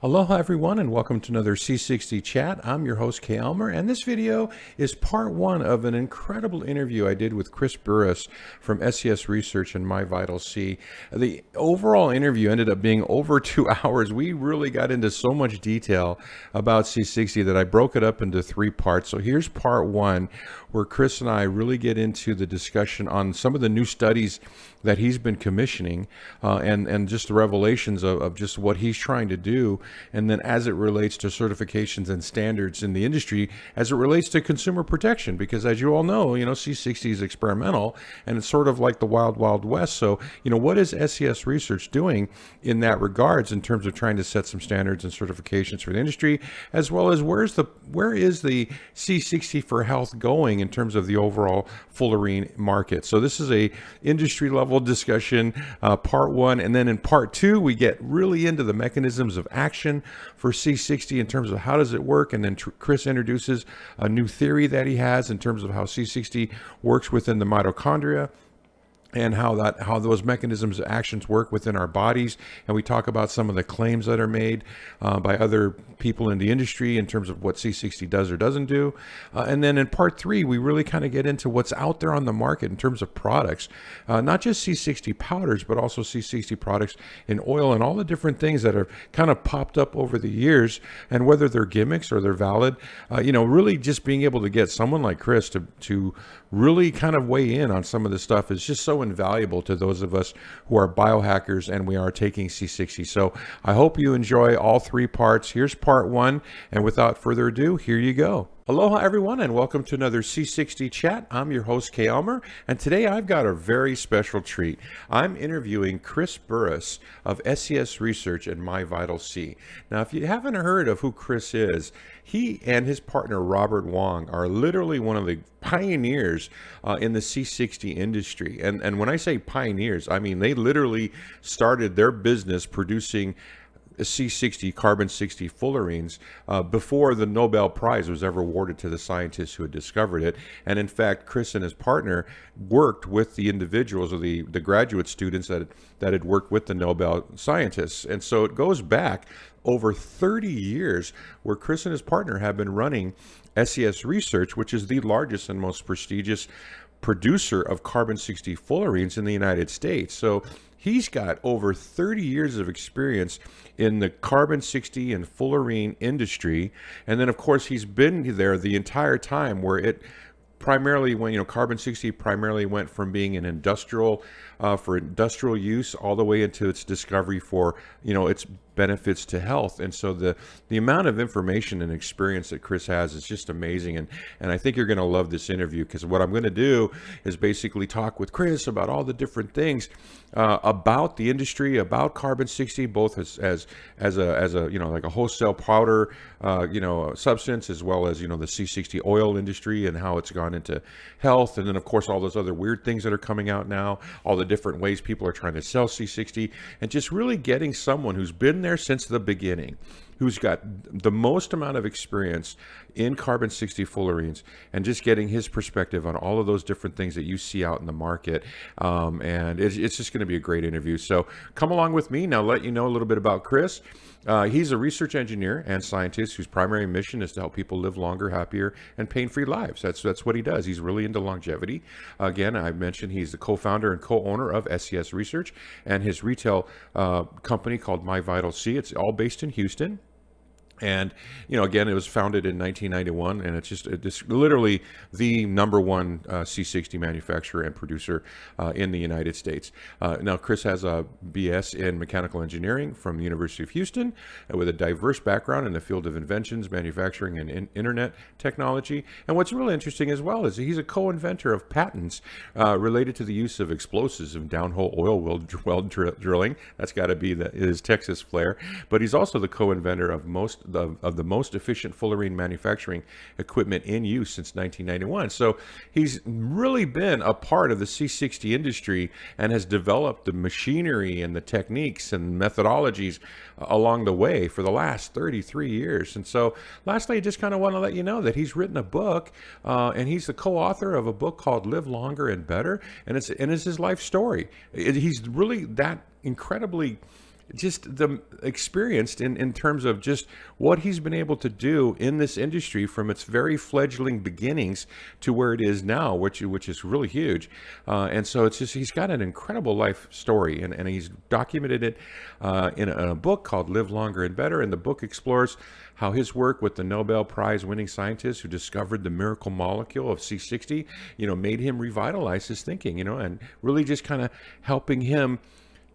Aloha everyone and welcome to another C60 Chat. I'm your host Kay Elmer, and this video is part one of an incredible interview I did with Chris Buress from SES Research and My Vital C. The overall interview ended up being over 2 hours. We really got into so much detail about C60 that I broke it up into 3 parts. So here's part one, where Chris and I really get into the discussion on some of the new studies that he's been commissioning and just the revelations of just what he's trying to do. And then as it relates to certifications and standards in the industry, as it relates to consumer protection, because as you all know, C60 is experimental and it's sort of like the wild, wild west. So, what is SES Research doing in that regards in terms of trying to set some standards and certifications for the industry, as well as where is the C60 for health going in terms of the overall Fullerene market. So this is a industry level discussion, part one. And then in part two, we get really into the mechanisms of action for C60 in terms of how does it work. And then Chris introduces a new theory that he has in terms of how C60 works within the mitochondria, and how those mechanisms of actions work within our bodies. And we talk about some of the claims that are made by other people in the industry in terms of what C60 does or doesn't do. And then in part three, we really kind of get into what's out there on the market in terms of products, not just C60 powders, but also C60 products in oil and all the different things that have kind of popped up over the years, and whether they're gimmicks or they're valid. Really just being able to get someone like Chris to really kind of weigh in on some of this stuff is just so invaluable to those of us who are biohackers and we are taking C60. So I hope you enjoy all 3 parts. Here's part one, and without further ado, here you go. Aloha everyone and welcome to another C60 Chat. I'm your host Kay Elmer, and today I've got a very special treat. I'm interviewing Chris Buress of SES Research and My Vital C. Now, if you haven't heard of who Chris is, he and his partner Robert Wong are literally one of the pioneers in the C60 industry. And when I say pioneers, I mean they literally started their business producing C60 carbon 60 fullerenes before the Nobel Prize was ever awarded to the scientists who had discovered it. And in fact, Chris and his partner worked with the individuals or the graduate students that had worked with the Nobel scientists. And so it goes back over 30 years where Chris and his partner have been running SES Research, which is the largest and most prestigious producer of carbon 60 fullerenes in the United States. So he's got over 30 years of experience in the carbon 60 and fullerene industry. And then, of course, he's been there the entire time where it primarily when carbon 60 primarily went from being an industrial for industrial use all the way into its discovery for its benefits to health. And so the amount of information and experience that Chris has is just amazing. And I think you're going to love this interview, because what I'm going to do is basically talk with Chris about all the different things about the industry, about carbon 60, both as a like a wholesale powder substance, as well as the C60 oil industry and how it's gone into health. And then of course all those other weird things that are coming out now, all the different ways people are trying to sell C60, and just really getting someone who's been there since the beginning, who's got the most amount of experience in carbon 60 fullerenes, and just getting his perspective on all of those different things that you see out in the market. And it's just going to be a great interview. So come along with me. Now, let you know a little bit about Chris. He's a research engineer and scientist whose primary mission is to help people live longer, happier, and pain-free lives. That's what he does. He's really into longevity. Again, I mentioned he's the co-founder and co-owner of SES Research and his retail company called My Vital C. It's all based in Houston. And, again, it was founded in 1991, and it's literally the number one C60 manufacturer and producer in the United States. Now, Chris has a BS in mechanical engineering from the University of Houston with a diverse background in the field of inventions, manufacturing, and internet technology. And what's really interesting as well is he's a co-inventor of patents related to the use of explosives in downhole oil well drilling. That's got to be his Texas flair. But he's also the co-inventor of the most efficient fullerene manufacturing equipment in use since 1991. So he's really been a part of the C60 industry and has developed the machinery and the techniques and methodologies along the way for the last 33 years. And so lastly, I just kind of want to let you know that he's written a book and he's the co-author of a book called Live Longer and Better. And it's his life story. He's really that incredibly just the experienced in terms of just what he's been able to do in this industry from its very fledgling beginnings to where it is now, which is really huge. And so it's just he's got an incredible life story, and he's documented it in a book called Live Longer and Better. And the book explores how his work with the Nobel Prize winning scientist who discovered the miracle molecule of C60, made him revitalize his thinking, and really just kind of helping him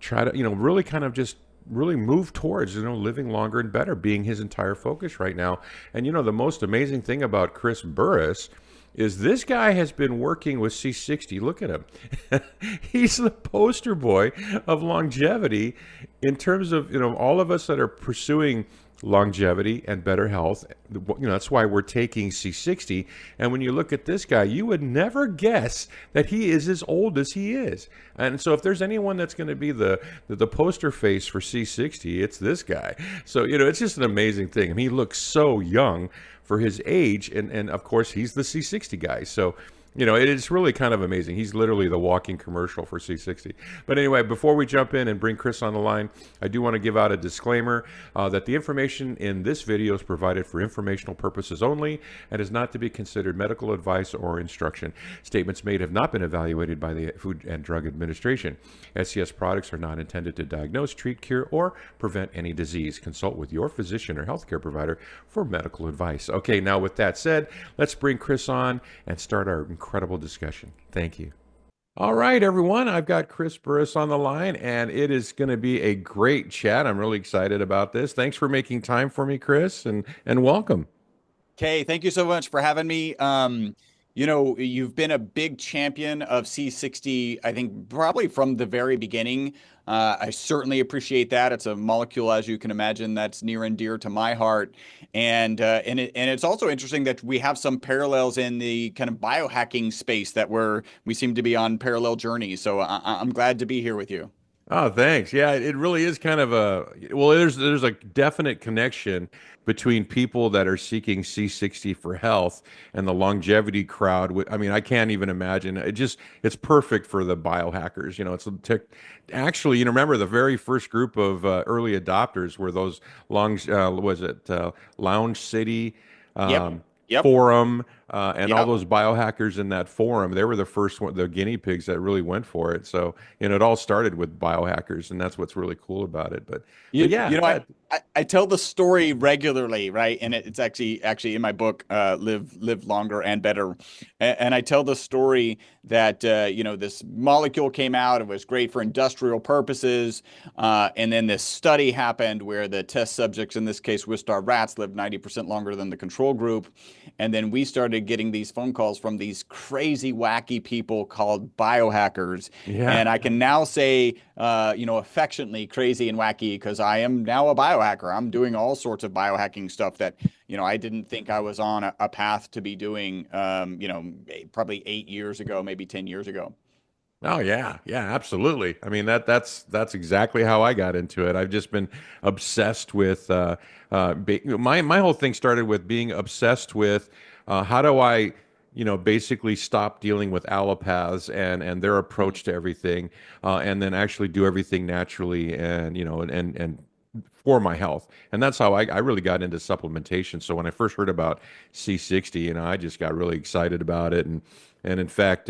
try to, really kind of just really move towards, living longer and better being his entire focus right now. And, the most amazing thing about Chris Buress is this guy has been working with C60. Look at him. He's the poster boy of longevity in terms of, all of us that are pursuing longevity and better health. That's why we're taking C60. And when you look at this guy, you would never guess that he is as old as he is. And so if there's anyone that's going to be the poster face for C60, it's this guy. So, it's just an amazing thing. I mean, he looks so young for his age. And of course, he's the C60 guy. So, it is really kind of amazing. He's literally the walking commercial for C60. But anyway, before we jump in and bring Chris on the line, I do want to give out a disclaimer that the information in this video is provided for informational purposes only and is not to be considered medical advice or instruction. Statements made have not been evaluated by the Food and Drug Administration. SES products are not intended to diagnose, treat, cure, or prevent any disease. Consult with your physician or healthcare provider for medical advice. Okay, now with that said, let's bring Chris on and start our incredible discussion. Thank you. All right, everyone. I've got Chris Buress on the line, and it is going to be a great chat. I'm really excited about this. Thanks for making time for me, Chris, and welcome. Kay, thank you so much for having me. You've been a big champion of C60, I think probably from the very beginning. I certainly appreciate that. It's a molecule, as you can imagine, that's near and dear to my heart. And it's also interesting that we have some parallels in the kind of biohacking space that we seem to be on parallel journeys. So I'm glad to be here with you. Oh, thanks. Yeah, it really is kind of there's a definite connection between people that are seeking C60 for health and the longevity crowd. I mean, I can't even imagine. It's perfect for the biohackers. Actually, remember the very first group of early adopters were those Lounge City, Yep. um, Yep. Forum, and all Yep. those biohackers in that forum. They were the first one, the guinea pigs that really went for it. So, it all started with biohackers, and that's what's really cool about it. But You, yeah, you know, I, I tell the story regularly, right? And it's actually in my book, Live Longer and Better. And I tell the story that this molecule came out, it was great for industrial purposes. And then this study happened where the test subjects, in this case Wistar rats, lived 90% longer than the control group. And then we started getting these phone calls from these crazy, wacky people called biohackers. yeah. And I can now say, affectionately crazy and wacky because I am now a biohacker. I'm doing all sorts of biohacking stuff that, I didn't think I was on a path to be doing, probably 8 years ago, maybe 10 years ago. Oh yeah, yeah, absolutely. I mean that's exactly how I got into it. I've just been obsessed with my whole thing started with being obsessed with how do I basically stop dealing with allopaths and their approach to everything, and then actually do everything naturally and and for my health. And that's how I really got into supplementation. So when I first heard about C60, I just got really excited about it. And in fact,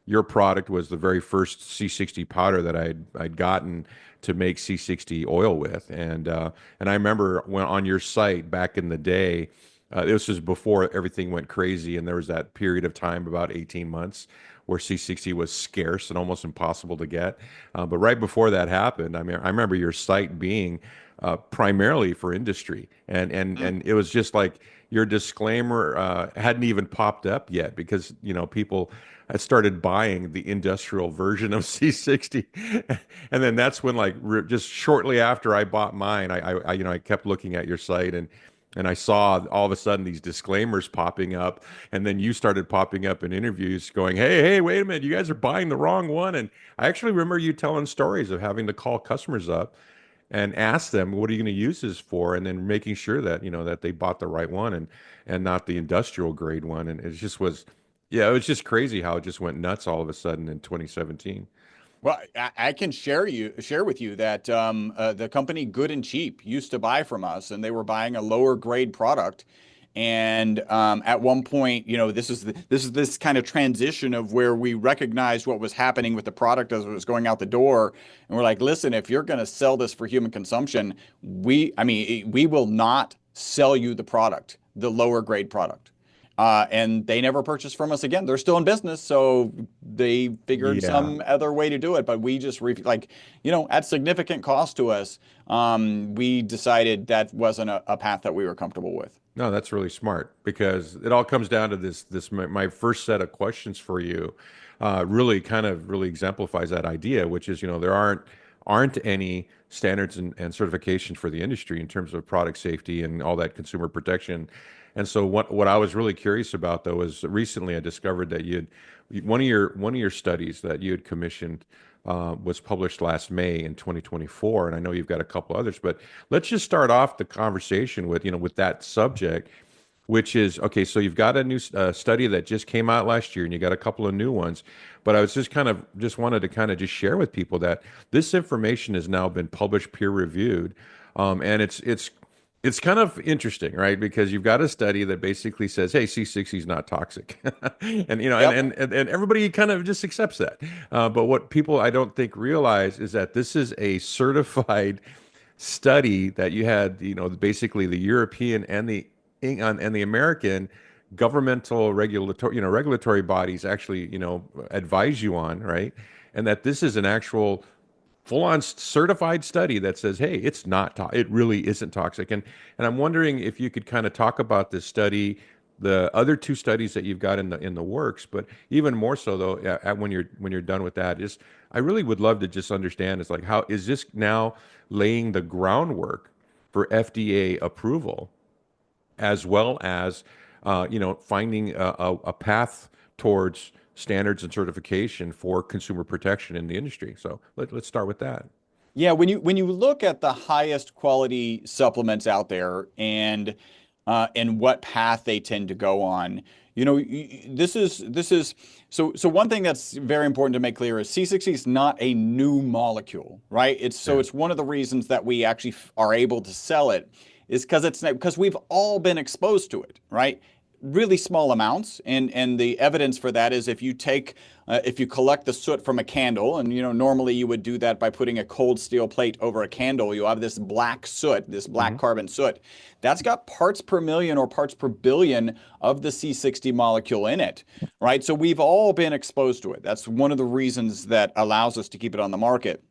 your product was the very first C60 powder that I'd gotten to make C60 oil with. And I remember when on your site back in the day, this was before everything went crazy, and there was that period of time, about 18 months, where C60 was scarce and almost impossible to get. But right before that happened, I mean, I remember your site being primarily for industry, and it was just like your disclaimer hadn't even popped up yet because people had started buying the industrial version of C60, and then that's when just shortly after I bought mine, I kept looking at your site and I saw all of a sudden these disclaimers popping up, and then you started popping up in interviews going, hey, wait a minute, you guys are buying the wrong one. And I actually remember you telling stories of having to call customers up and ask them, what are you going to use this for? And then making sure that, that they bought the right one and not the industrial grade one. And it just was, yeah, it was just crazy how it just went nuts all of a sudden in 2017. Well, I can share with you that the company Good and Cheap used to buy from us, and they were buying a lower grade product. And at one point, this kind of transition of where we recognized what was happening with the product as it was going out the door, and we're like, listen, if you're going to sell this for human consumption, we will not sell you the product, the lower grade product. And they never purchased from us again. They're still in business, so they figured Yeah. some other way to do it. But we just at significant cost to us, we decided that wasn't a path that we were comfortable with. No, that's really smart because it all comes down to my first set of questions for you, really exemplifies that idea, which is, there aren't any standards and certification for the industry in terms of product safety and all that consumer protection. And so what I was really curious about though is recently I discovered that one of your studies that you had commissioned was published last May in 2024, and I know you've got a couple others, but let's just start off the conversation with that subject, which is okay. So you've got a new study that just came out last year, and you got a couple of new ones. But I was just wanted to kind of just share with people that this information has now been published, peer reviewed, and it's kind of interesting, right? Because you've got a study that basically says, "Hey, C60 is not toxic," and Yep. and everybody kind of just accepts that. But what people I don't think realize is that this is a certified study that you had, basically the European and the American governmental regulatory bodies actually, advise you on, right? And that this is an actual full-on certified study that says, hey, it really isn't toxic. And I'm wondering if you could kind of talk about this study, the other two studies that you've got in the works, but even more so though, when you're done with that, is I really would love to just understand is like how is this now laying the groundwork for FDA approval as well as finding a path towards standards and certification for consumer protection in the industry. So let's start with that. Yeah, when you look at the highest quality supplements out there and what path they tend to go on, this is so one thing that's very important to make clear is C60 is not a new molecule, right? Yeah. It's one of the reasons that we actually are able to sell it is because we've all been exposed to it, right? Really small amounts, and the evidence for that is if you collect the soot from a candle, and normally you would do that by putting a cold steel plate over a candle, you have this black soot, this black Hmm. carbon soot. That's got parts per million or parts per billion of the C60 molecule in it, right? So we've all been exposed to it. That's one of the reasons that allows us to keep it on the market.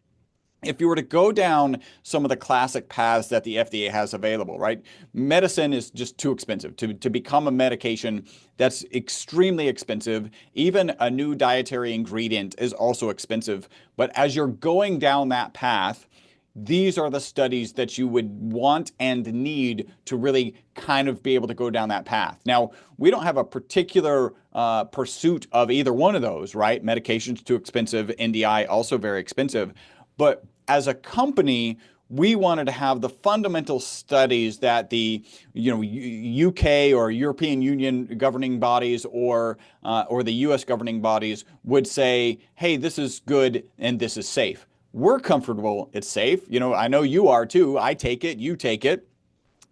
If you were to go down some of the classic paths that the FDA has available, right? Medicine is just too expensive to become a medication. That's extremely expensive. Even a new dietary ingredient is also expensive. But as you're going down that path, these are the studies that you would want and need to really kind of be able to go down that path. Now, we don't have a particular pursuit of either one of those, right? Medication's too expensive, NDI also very expensive. But as a company, we wanted to have the fundamental studies that the UK or European Union governing bodies or the US governing bodies would say, hey, this is good and this is safe. We're comfortable it's safe. I know you are too. I take it, you take it.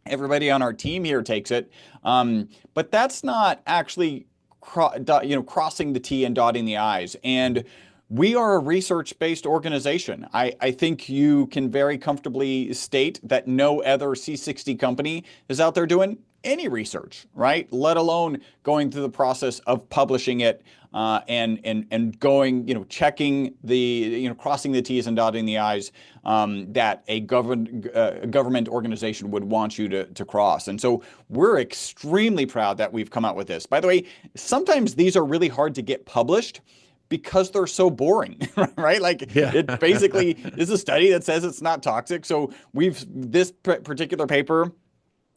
Everybody on our team here takes it. But that's not actually crossing the T and dotting the I's. And we are a research-based organization. I think you can very comfortably state that no other C60 company is out there doing any research, right? Let alone going through the process of publishing it and going, checking crossing the T's and dotting the I's that a government organization would want you to cross. And so we're extremely proud that we've come out with this. By the way, sometimes these are really hard to get published because they're so boring, right? Like Yeah. it basically is a study that says it's not toxic. So this particular paper,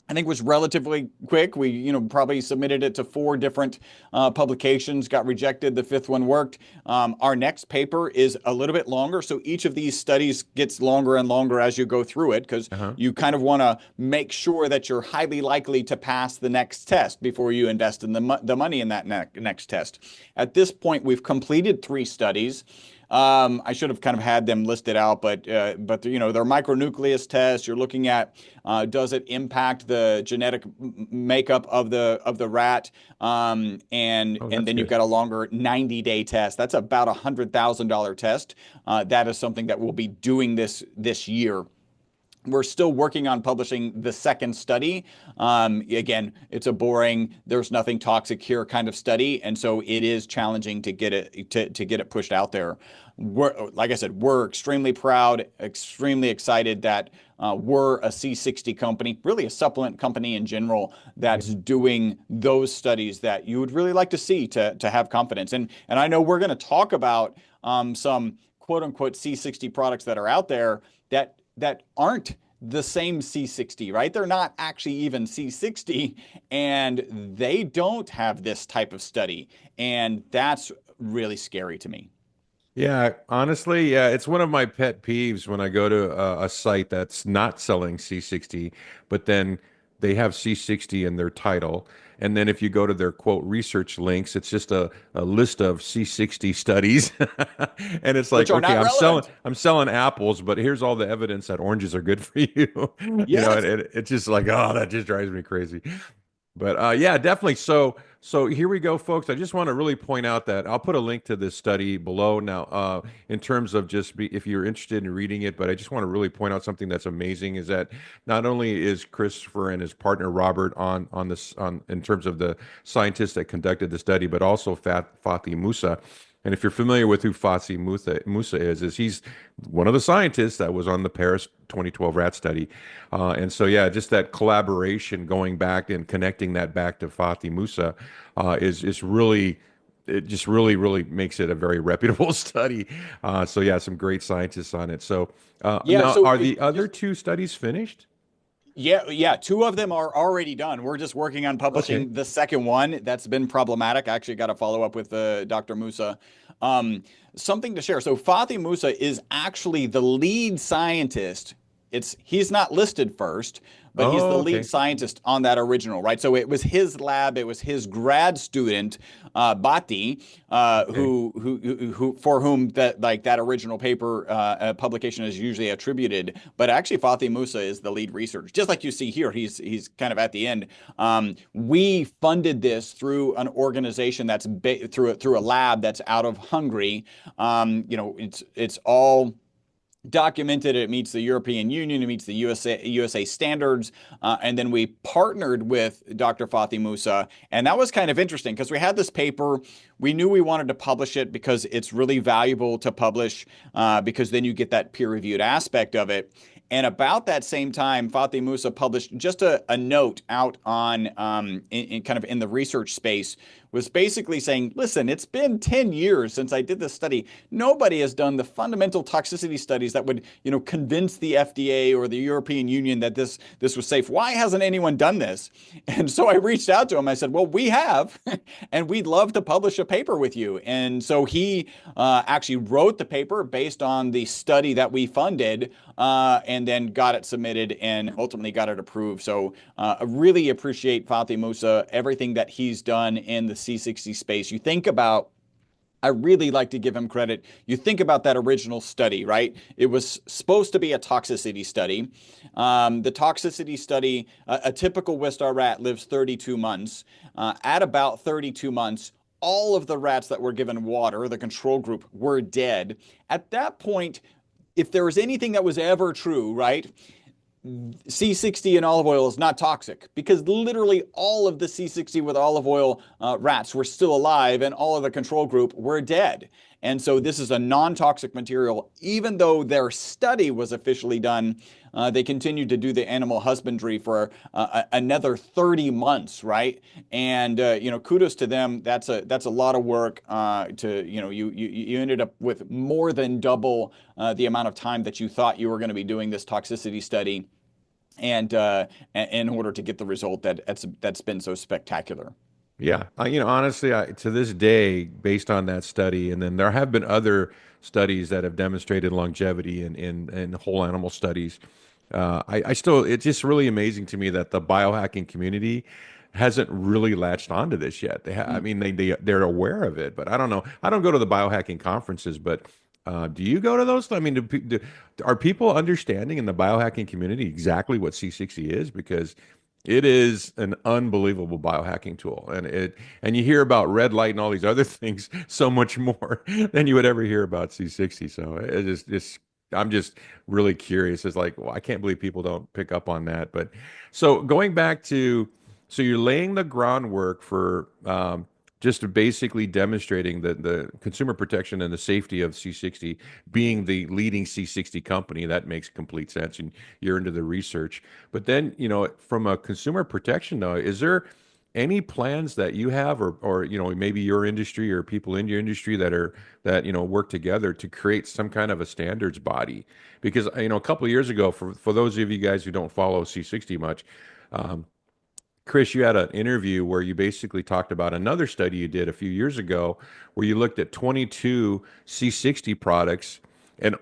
I think, was relatively quick. We, probably submitted it to 4 different publications, got rejected. The 5th one worked. Our next paper is a little bit longer. So each of these studies gets longer and longer as you go through it because Uh-huh. you kind of want to make sure that you're highly likely to pass the next test before you invest in the money in that next test. At this point, we've completed 3 studies. I should have kind of had them listed out, but they're micronucleus tests. You're looking at does it impact the genetic makeup of the rat, Oh, and that's then you've good. got a longer 90-day test. That's about $100,000 test. That is something that we'll be doing this year. We're still working on publishing the second study. Again, it's a boring, there's nothing toxic here kind of study, and so it is challenging to get it pushed out there. Like I said, we're extremely proud, extremely excited that we're a C60 company, really a supplement company in general, Yeah. that's doing those studies that you would really like to see to have confidence. And I know we're going to talk about some quote unquote C60 products that are out there that aren't the same C60, right? They're not actually even C60, and they don't have this type of study. And that's really scary to me. Yeah, honestly, yeah, it's one of my pet peeves when I go to a site that's not selling C60, but then they have C60 in their title. And then if you go to their quote research links, it's just a list of C60 studies. And it's like, Which are okay, not relevant. I'm selling apples, but here's all the evidence that oranges are good for you. Yes. It's just like, oh, that just drives me crazy. But yeah, definitely. So here we go, folks. I just want to really point out that I'll put a link to this study below now, in terms of if you're interested in reading it. But I just want to really point out something that's amazing is that not only is Christopher and his partner Robert on this on in terms of the scientists that conducted the study, but also Fatih Musa. And if you're familiar with who Musa is he's one of the scientists that was on the Paris 2012 rat study. And so, yeah, just that collaboration going back and connecting that back to Fatih Musa is really, it just really makes it a very reputable study. So, yeah, some great scientists on it. So, Yeah. now So are it the other just two studies finished? Yeah, two of them are already done. We're just working on Okay. publishing the second one. That's been problematic. I actually got to follow up with Dr. Musa. Um, Something to share. So Fatih Musa is actually the lead scientist. He's not listed first, but he's the Oh, lead okay. scientist on that original, right? So it was his lab, it was his grad student, Bhatti, Okay. who for whom that original paper publication is usually attributed. But actually, Fatih Musa is the lead researcher. Just like you see here, he's kind of at the end. We funded this through an organization through a lab that's out of Hungary. It's all documented. It meets the European Union. It meets the USA standards. And then we partnered with Dr. Fatih Musa. And that was kind of interesting because we had this paper. We knew we wanted to publish it because it's really valuable to publish because then you get that peer-reviewed aspect of it. And about that same time, Fatih Musa published just a note out on in kind of in the research space, was basically saying, listen, it's been 10 years since I did this study. Nobody has done the fundamental toxicity studies that would, convince the FDA or the European Union that this was safe. Why hasn't anyone done this? And so I reached out to him. I said, well, we have, and we'd love to publish a paper with you. And so he actually wrote the paper based on the study that we funded, and then got it submitted and ultimately got it approved. So I really appreciate Fatih Musa, everything that he's done in the C60 space. I really like to give him credit. You think about that original study, right? It was supposed to be a toxicity study. The toxicity study, a typical Wistar rat lives 32 months. At about 32 months, all of the rats that were given water, the control group, were dead. At that point, if there was anything that was ever true, right? C60 in olive oil is not toxic because literally all of the C60 with olive oil rats were still alive and all of the control group were dead. And so this is a non-toxic material. Even though their study was officially done, they continued to do the animal husbandry for another 30 months, right? And kudos to them. That's a lot of work. You ended up with more than double the amount of time that you thought you were going to be doing this toxicity study, and in order to get the result that's been so spectacular. Yeah, honestly, to this day, based on that study, and then there have been other studies that have demonstrated longevity in whole animal studies. I still, it's just really amazing to me that the biohacking community hasn't really latched onto this yet. I Mm. mean, they're aware of it, but I don't know. I don't go to the biohacking conferences, but Do you go to those? I mean, are people understanding in the biohacking community exactly what C60 is? Because it is an unbelievable biohacking tool, and you hear about red light and all these other things so much more than you would ever hear about C60. So I'm just really curious. It's like, well, I can't believe people don't pick up on that. But so going back to, so you're laying the groundwork for just basically demonstrating the consumer protection and the safety of C60 being the leading C60 company. That makes complete sense. And you're into the research. But then, from a consumer protection though, is there any plans that you have or maybe your industry or people in your industry that work together to create some kind of a standards body? Because a couple of years ago, for those of you guys who don't follow C60 much, Chris, you had an interview where you basically talked about another study you did a few years ago where you looked at 22 C60 products and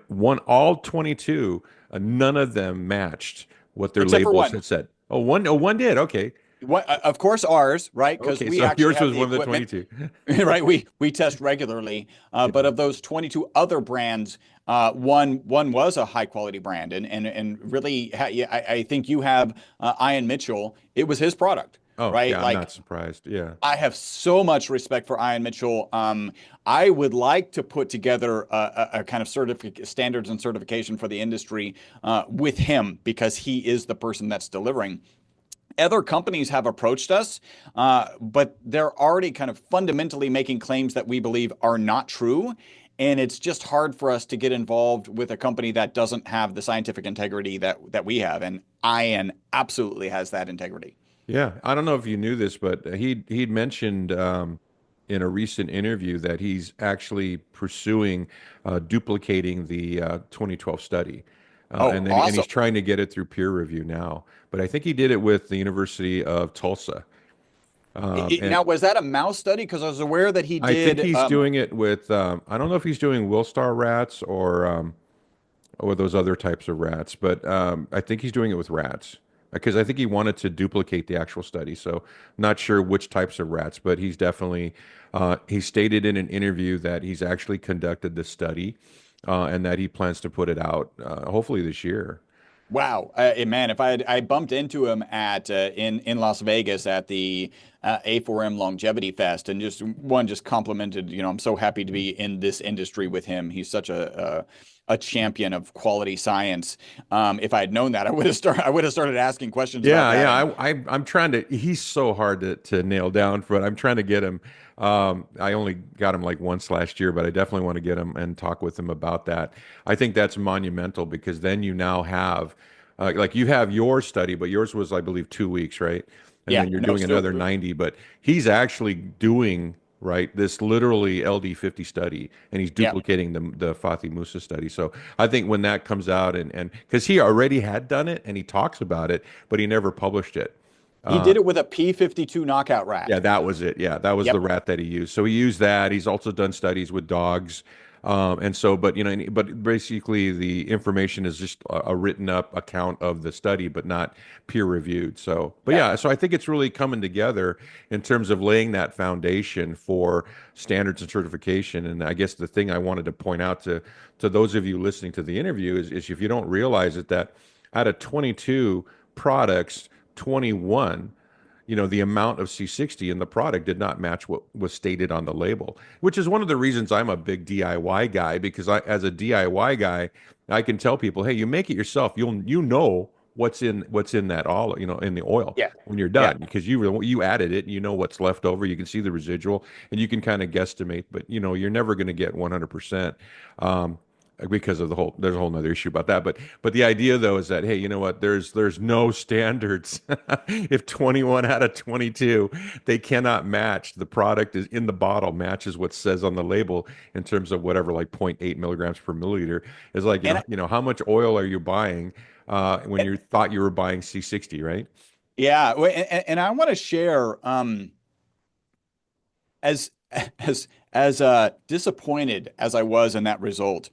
all 22, none of them matched what their Except for labels one. had said. Oh, one did. Okay. What, of course, ours, right? Because Okay. we So actually yours have was the one of the equipment, 22. right? We test regularly, but Yeah. of those 22 other brands, one was a high quality brand, and really, yeah, I think you have Ian Mitchell. It was his product, Oh, right? yeah. I'm Like not surprised. Yeah. I have so much respect for Ian Mitchell. I would like to put together a kind of standards and certification for the industry with him because he is the person that's delivering. Other companies have approached us, but they're already kind of fundamentally making claims that we believe are not true. And it's just hard for us to get involved with a company that doesn't have the scientific integrity that we have. And Ian absolutely has that integrity. Yeah, I don't know if you knew this, but he'd mentioned in a recent interview that he's actually pursuing duplicating the 2012 study, Oh, and he's awesome. trying to get it through peer review now. But I think he did it with the University of Tulsa, and Now, was that a mouse study? Because I was aware that he I think did. he's doing it with I don't know if he's doing Wilstar rats or those other types of rats, but I think he's doing it with rats because I think he wanted to duplicate the actual study. So not sure which types of rats, but he's definitely he stated in an interview that he's actually conducted the study and that he plans to put it out hopefully this year. Wow, man! If I bumped into him at in Las Vegas at the A4M Longevity Fest, and just complimented, I'm so happy to be in this industry with him. He's such a champion of quality science. If I had known that, I would have started asking questions about Yeah, that. yeah. And I'm trying to. He's so hard to nail down, but I'm trying to get him. I only got him like once last year, but I definitely want to get him and talk with him about that. I think that's monumental because then you now have, like you have your study, but yours was, I believe, 2 weeks, right? And yeah, then you're no, doing still, another 90, but he's actually doing right this literally LD50 study, and he's yeah. duplicating the Fatih Musa study. So I think when that comes out, and because he already had done it and he talks about it, but he never published it. He Uh, did it with a P52 knockout rat. yeah, that was it. Yeah, that was the Yep. rat that he used. So he used that. He's also done studies with dogs. And so, but but basically the information is just a written up account of the study, but not peer reviewed. So, but Yeah. yeah, so I think it's really coming together in terms of laying that foundation for standards and certification. And I guess the thing I wanted to point out to those of you listening to the interview is if you don't realize it, that out of 22 products, 21 the amount of C60 in the product did not match what was stated on the label, which is one of the reasons I'm a big DIY guy because as a DIY guy, I can tell people, hey, you make it yourself. You know what's in that all in the oil Yeah. when you're Yeah. done because you added it, and you know what's left over. You can see the residual, and you can kind of guesstimate, but you're never going to get 100%. Because of there's a whole nother issue about that, but the idea though is that hey, you know what? There's no standards. If 21 out of 22 they cannot match, the product is in the bottle matches what says on the label in terms of whatever, like 0.8 milligrams per milliliter is like And, how much oil are you buying when you thought you were buying C60, right? yeah, and I want to share as as disappointed as I was in that result.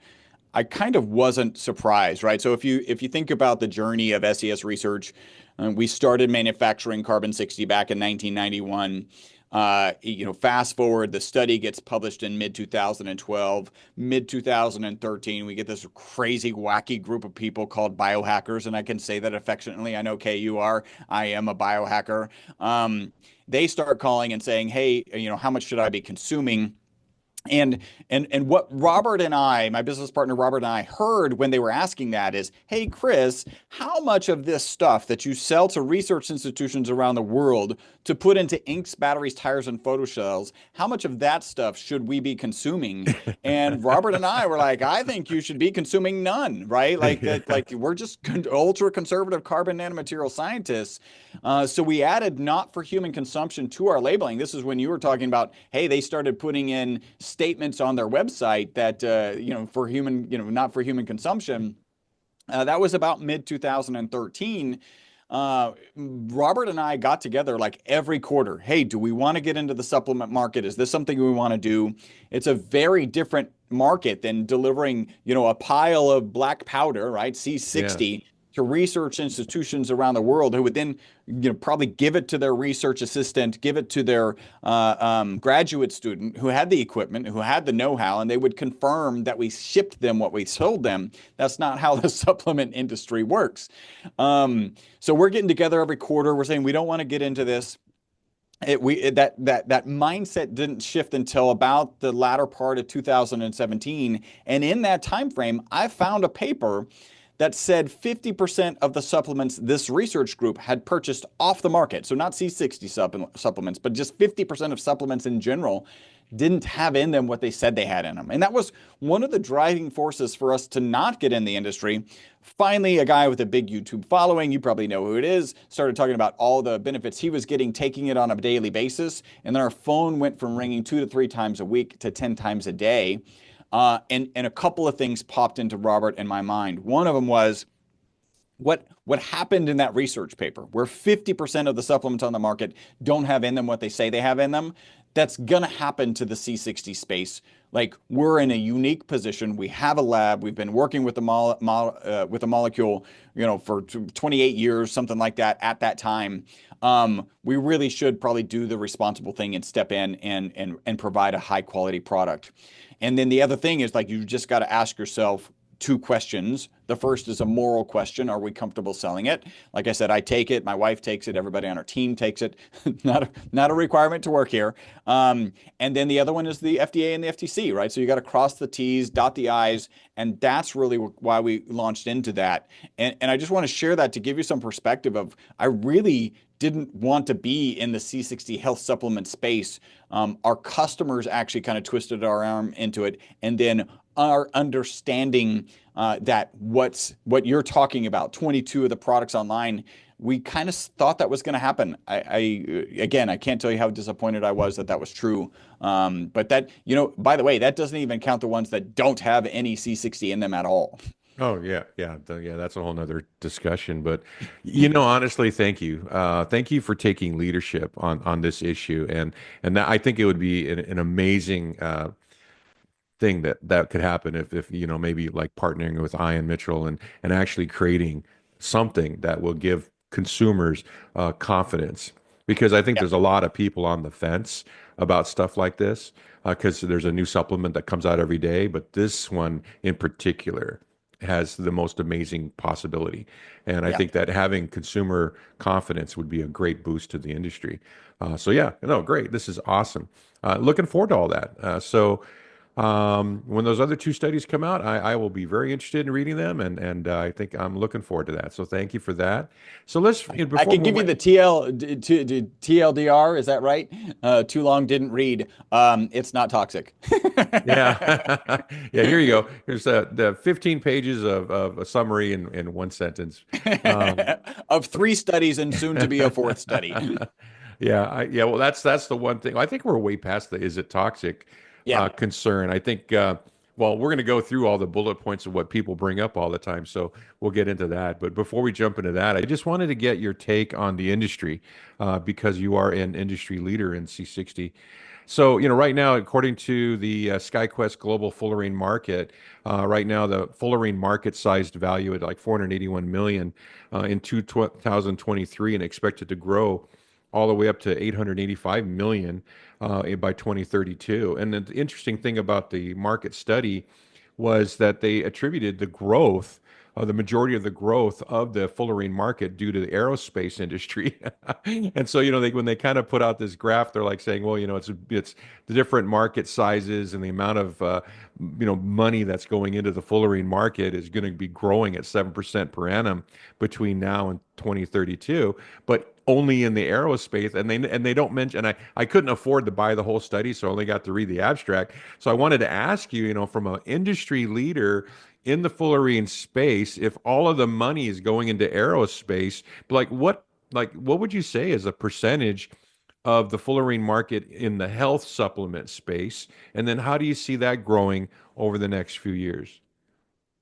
I kind of wasn't surprised, right? So if you think about the journey of SES Research, we started manufacturing carbon 60 back in 1991. 1991. Fast forward, the study gets published in mid 2012, mid 2013, we get this crazy, wacky group of people called biohackers, and I can say that affectionately. I know, Kay, you are. I am a biohacker. They start calling and saying, "Hey, how much should I be consuming?" And what Robert and I, my business partner Robert and I, heard when they were asking that is, "Hey, Chris, how much of this stuff that you sell to research institutions around the world to put into inks, batteries, tires, and photoshells, how much of that stuff should we be consuming?" And Robert and I were like, "I think you should be consuming none, right? Like Yeah. that, like we're just ultra conservative carbon nanomaterial scientists." So we added not for human consumption to our labeling. This is when you were talking about, hey, they started putting in statements on their website that, for human, not for human consumption. That was about mid 2013. Robert and I got together like every quarter. Hey, do we want to get into the supplement market? Is this something we want to do? It's a very different market than delivering, a pile of black powder, right? Yes. C60 to research institutions around the world who would then, probably give it to their research assistant, give it to their graduate student who had the equipment, who had the know-how, and they would confirm that we shipped them what we sold them. That's not how the supplement industry works. So we're getting together every quarter. We're saying we don't want to get into this. That mindset didn't shift until about the latter part of 2017. And in that time frame, I found a paper that said 50% of the supplements this research group had purchased off the market. So not C60 supplements, but just 50% of supplements in general didn't have in them what they said they had in them. And that was one of the driving forces for us to not get in the industry. Finally, a guy with a big YouTube following, you probably know who it is, started talking about all the benefits he was getting, taking it on a daily basis. And then our phone went from ringing 2 to 3 times a week to 10 times a day. And a couple of things popped into Robert and my mind. One of them was what happened in that research paper, where 50% of the supplements on the market don't have in them what they say they have in them. That's going to happen to the C60 space. Like, we're in a unique position. We have a lab. We've been working with the molecule, for 28 years, something like that at that time. We really should probably do the responsible thing and step in and provide a high quality product. And then the other thing is, like, you just got to ask yourself 2 questions. The first is a moral question. Are we comfortable selling it? Like I said, I take it. My wife takes it. Everybody on our team takes it. Not a requirement to work here. And then the other one is the FDA and the FTC, right? So you got to cross the T's, dot the I's. And that's really why we launched into that. And I just want to share that to give you some perspective of, I really didn't want to be in the C60 health supplement space. Our customers actually kind of twisted our arm into it. And then our understanding that what you're talking about, 22 of the products online, we kind of thought that was going to happen. Again, I can't tell you how disappointed I was that was true. But that, by the way, that doesn't even count the ones that don't have any C60 in them at all. Oh yeah, yeah, yeah. That's a whole nother discussion. But honestly, thank you, thank you for taking leadership on this issue, and that, I think it would be an amazing thing that could happen if maybe like partnering with Ian Mitchell and actually creating something that will give consumers confidence, because I think Yeah. there's a lot of people on the fence about stuff like this, because there's a new supplement that comes out every day, but this one in particular has the most amazing possibility. And I Yeah. think that having consumer confidence would be a great boost to the industry. So yeah, no, great. This is awesome. Looking forward to all that. When those other 2 studies come out, I will be very interested in reading them, and I think I'm looking forward to that. So thank you for that. So I before could we give you the TLDR. Is that right? Too long, didn't read. It's not toxic. yeah, yeah, here you go. Here's the 15 pages of a summary in 1 sentence. Um, Of 3 studies and soon to be a 4th study. Yeah, yeah. Well, that's the one thing. I think we're way past the is it toxic Yeah. concern. I think. Well, we're going to go through all the bullet points of what people bring up all the time, so we'll get into that. But before we jump into that, I just wanted to get your take on the industry, because you are an industry leader in C60. So, right now, according to the SkyQuest Global Fullerene market, right now the Fullerene market sized value at like 481 million in 2023, and expected to grow all the way up to 885 million by 2032. And the interesting thing about the market study was that they attributed the growth, the majority of the growth of the fullerene market due to the aerospace industry. And so, when they kind of put out this graph, they're like saying, well, it's the different market sizes and the amount of money that's going into the fullerene market is going to be growing at 7% per annum between now and 2032, but only in the aerospace. And they don't mention, and I couldn't afford to buy the whole study, so I only got to read the abstract. So I wanted to ask you, from an industry leader in the fullerene space, if all of the money is going into aerospace, like what would you say is a percentage of the fullerene market in the health supplement space? And then how do you see that growing over the next few years?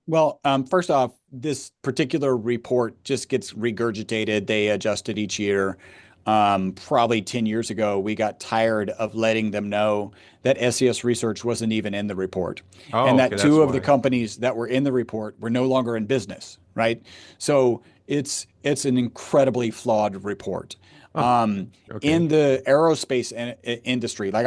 Well, first off, this particular report just gets regurgitated. They adjust it each year. Probably 10 years ago, we got tired of letting them know that SES Research wasn't even in the report, and Oh, okay, that that's two of the why. companies that were in the report were no longer in business, right? So it's an incredibly flawed report. Oh, okay. In the aerospace industry, like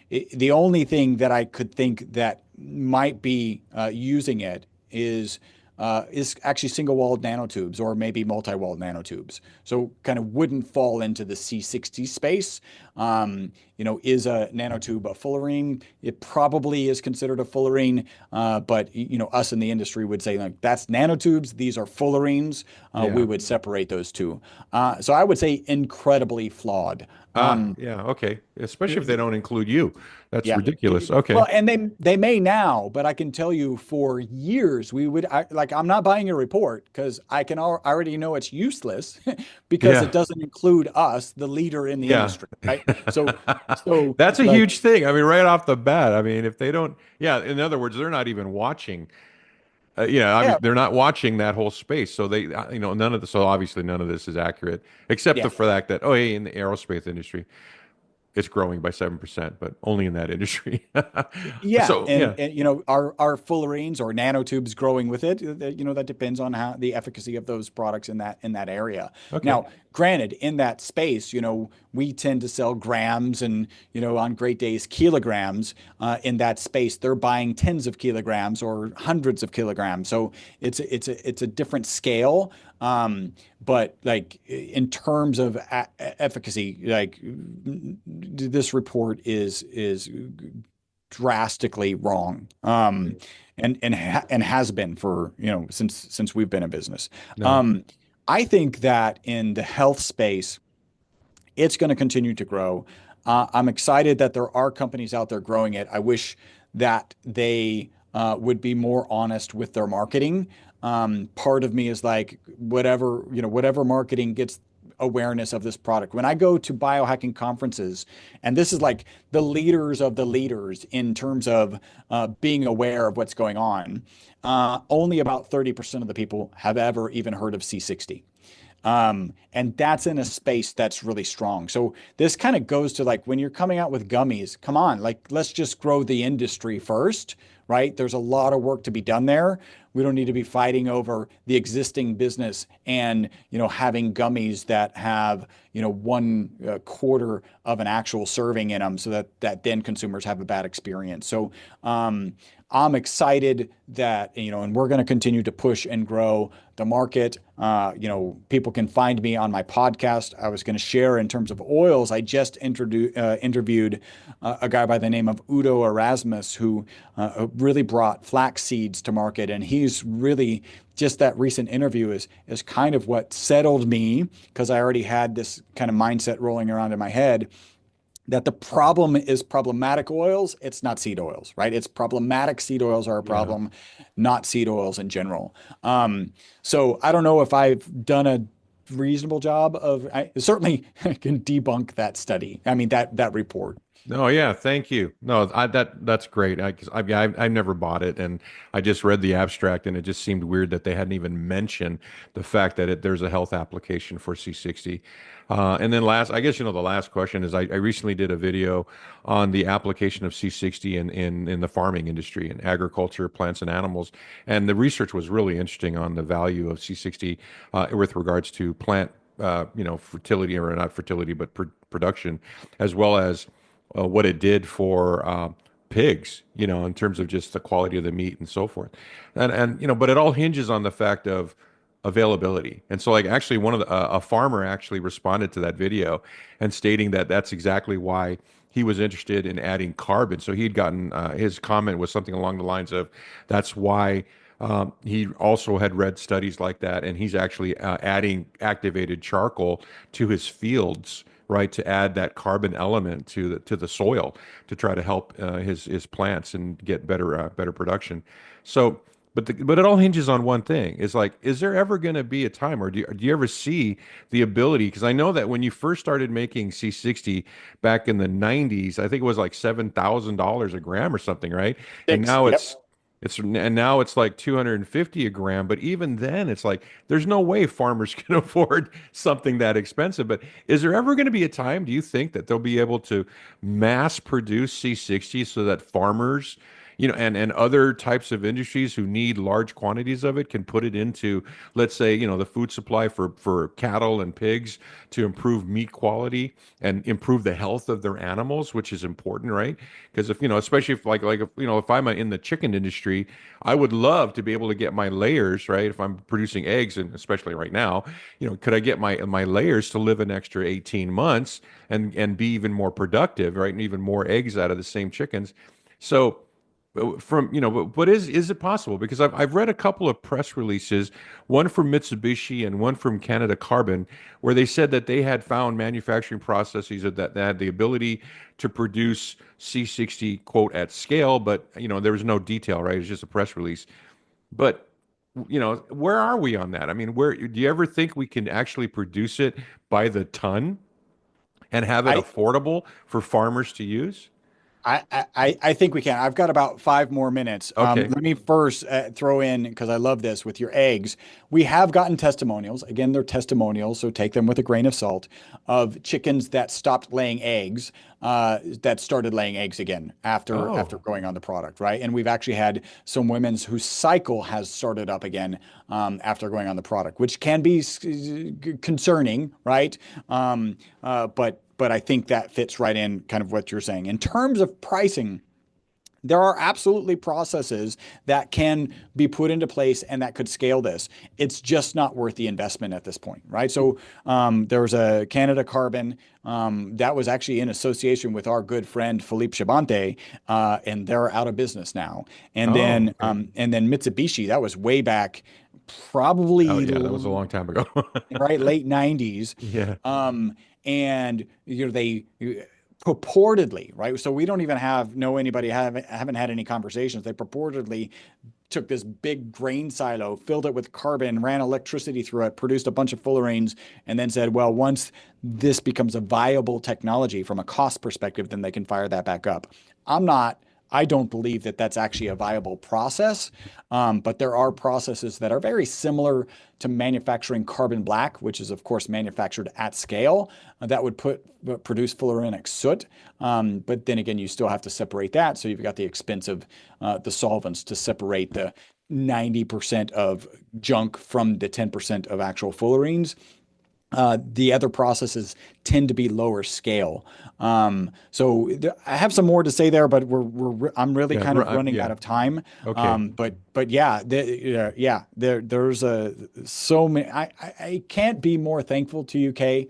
the only thing that I could think that might be using it is actually single-walled nanotubes or maybe multi-walled nanotubes. So kind of wouldn't fall into the C60 space. Is a nanotube a fullerene? It probably is considered a fullerene, but us in the industry would say like that's nanotubes. These are fullerenes. We Yeah. would separate those two. So I would say incredibly flawed. Yeah, okay. Especially if they don't include you. That's Yeah. ridiculous. Okay. Well, and they may now, but I can tell you for years I'm not buying a report because I already know it's useless because it Yeah. doesn't include us, the leader in the Yeah. industry, right? So That's a like huge thing. I mean, right off the bat, I mean, if they don't, yeah, in other words, they're not even watching. Yeah, yeah, obviously they're not watching that whole space. So none of this, so obviously none of this is accurate, except yeah. the fact that, oh, hey, in the aerospace industry, it's growing by 7%, but only in that industry. Yeah, So, yeah. and our fullerenes or nanotubes growing with it, that depends on how the efficacy of those products in that area. Okay. Now, granted, in that space, we tend to sell grams and on great days kilograms. In that space, they're buying tens of kilograms or hundreds of kilograms. So it's a different scale. But like in terms of efficacy, like this report is drastically wrong. And has been for since we've been in business. No. Um, I think that in the health space, it's going to continue to grow. I'm excited that there are companies out there growing it. I wish that they would be more honest with their marketing. Part of me is like, whatever marketing gets awareness of this product. When I go to biohacking conferences, and this is like the leaders of the leaders in terms of being aware of what's going on, only about 30% of the people have ever even heard of C60. And that's in a space that's really strong. So this kind of goes to like when you're coming out with gummies, come on, like let's just grow the industry first, right? There's a lot of work to be done there. We don't need to be fighting over the existing business and having gummies that have one quarter of an actual serving in them, so that then consumers have a bad experience. So I'm excited that and we're going to continue to push and grow the market. People can find me on my podcast. I was going to share in terms of oils. I just interviewed a guy by the name of Udo Erasmus who really brought flax seeds to market, and he's really just that recent interview is kind of what settled me because I already had this kind of mindset rolling around in my head that the problem is problematic oils. It's not seed oils, right? It's problematic seed oils are a Yeah. problem, not seed oils in general. So I don't know if I've done a reasonable job I certainly can debunk that study. I mean, that report. No, yeah, thank you. No, that's great. 'Cause I've never bought it, and I just read the abstract, and it just seemed weird that they hadn't even mentioned the fact that there's a health application for C60. And then last, I guess the last question is I recently did a video on the application of C60 in the farming industry, in agriculture, plants and animals, and the research was really interesting on the value of C60 with regards to plant fertility, or not fertility, but production, as well as what it did for pigs, in terms of just the quality of the meat and so forth. And but it all hinges on the fact of availability. And so, like, actually, one of a farmer actually responded to that video and stating that that's exactly why he was interested in adding carbon. So he'd gotten his comment was something along the lines of, that's why he also had read studies like that, and he's actually adding activated charcoal to his fields, right, to add that carbon element to the soil to try to help his plants and get better production. So, but it all hinges on one thing. Is like, is there ever going to be a time, or do you ever see the ability? Because I know that when you first started making C60 back in the 90s, I think it was like $7,000 a gram or something, right? And Six. now Yep. it's like 250 a gram. But even then, it's like there's no way farmers can afford something that expensive. But is there ever going to be a time, do you think, that they'll be able to mass produce C60 so that farmers, and other types of industries who need large quantities of it can put it into, let's say, the food supply for cattle and pigs, to improve meat quality and improve the health of their animals, which is important, right? Because if, especially if if I'm in the chicken industry, I would love to be able to get my layers, right? If I'm producing eggs, and especially right now, could I get my layers to live an extra 18 months and be even more productive, right? And even more eggs out of the same chickens. So, but is it possible? Because I've read a couple of press releases, one from Mitsubishi and one from Canada Carbon, where they said that they had found manufacturing processes that had the ability to produce C60, quote, at scale, but there was no detail, right? It's just a press release. But where are we on that? I mean, where do you ever think we can actually produce it by the ton and have it I affordable for farmers to use? I think we can. I've got about 5 more minutes. Okay. Let me first throw in, because I love this with your eggs. We have gotten testimonials. Again, they're testimonials, so take them with a grain of salt, of chickens that stopped laying eggs, that started laying eggs again after Oh. going on the product, right? And we've actually had some women whose cycle has started up again after going on the product, which can be concerning, right? But I think that fits right in kind of what you're saying. In terms of pricing, there are absolutely processes that can be put into place and that could scale this. It's just not worth the investment at this point, right? So there was a Canada Carbon that was actually in association with our good friend Philippe Chabante, and they're out of business now. And Oh, then okay. Mitsubishi, that was way back, Oh, probably yeah, that was a long time ago. right, late 90s. Yeah. Um, and they purportedly, right? So we don't even know anybody, haven't had any conversations. They purportedly took this big grain silo, filled it with carbon, ran electricity through it, produced a bunch of fullerenes, and then said, well, once this becomes a viable technology from a cost perspective, then they can fire that back up. I don't believe that that's actually a viable process, but there are processes that are very similar to manufacturing carbon black, which is, of course, manufactured at scale, that would produce fullerenic soot. But then again, you still have to separate that. So you've got the expense of the solvents to separate the 90% of junk from the 10% of actual fullerenes. The other processes tend to be lower scale. I have some more to say there, but I'm really Yeah. kind of running Yeah. out of time. Okay. But yeah, there's so many. I can't be more thankful to you, Kay,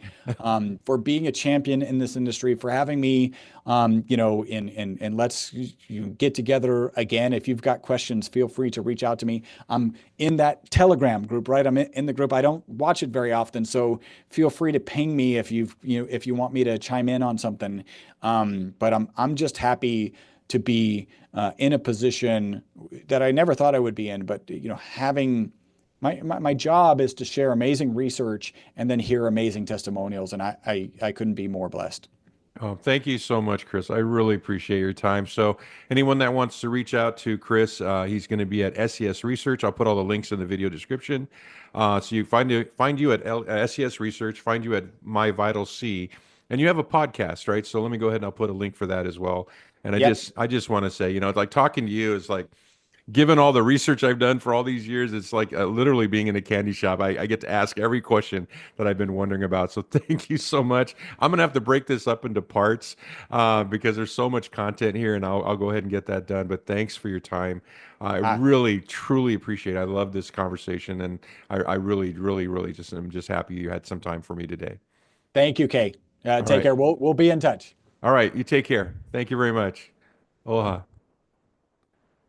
for being a champion in this industry, for having me, and let's get together again. If you've got questions, feel free to reach out to me. I'm in that Telegram group, right? I'm in the group. I don't watch it very often, so feel free to ping me if if you want me to chime in on something. But I'm just happy to be in a position that I never thought I would be in. But having my job is to share amazing research and then hear amazing testimonials, and I couldn't be more blessed. Oh, thank you so much, Chris. I really appreciate your time. So, anyone that wants to reach out to Chris, he's going to be at SES Research. I'll put all the links in the video description. So you find you at SES Research, find you at My Vital C, and you have a podcast, right? So let me go ahead and I'll put a link for that as well. And Yep. I just want to say, like, talking to you is like given all the research I've done for all these years, it's like literally being in a candy shop. I get to ask every question that I've been wondering about. So thank you so much. I'm gonna have to break this up into parts because there's so much content here, and I'll go ahead and get that done. But thanks for your time. I Ah, really, truly appreciate it. I love this conversation, and I really, really, really just am just happy you had some time for me today. thank you, Kay. All Take right. care. We'll be in touch. All right. You take care. Thank you very much. Aloha.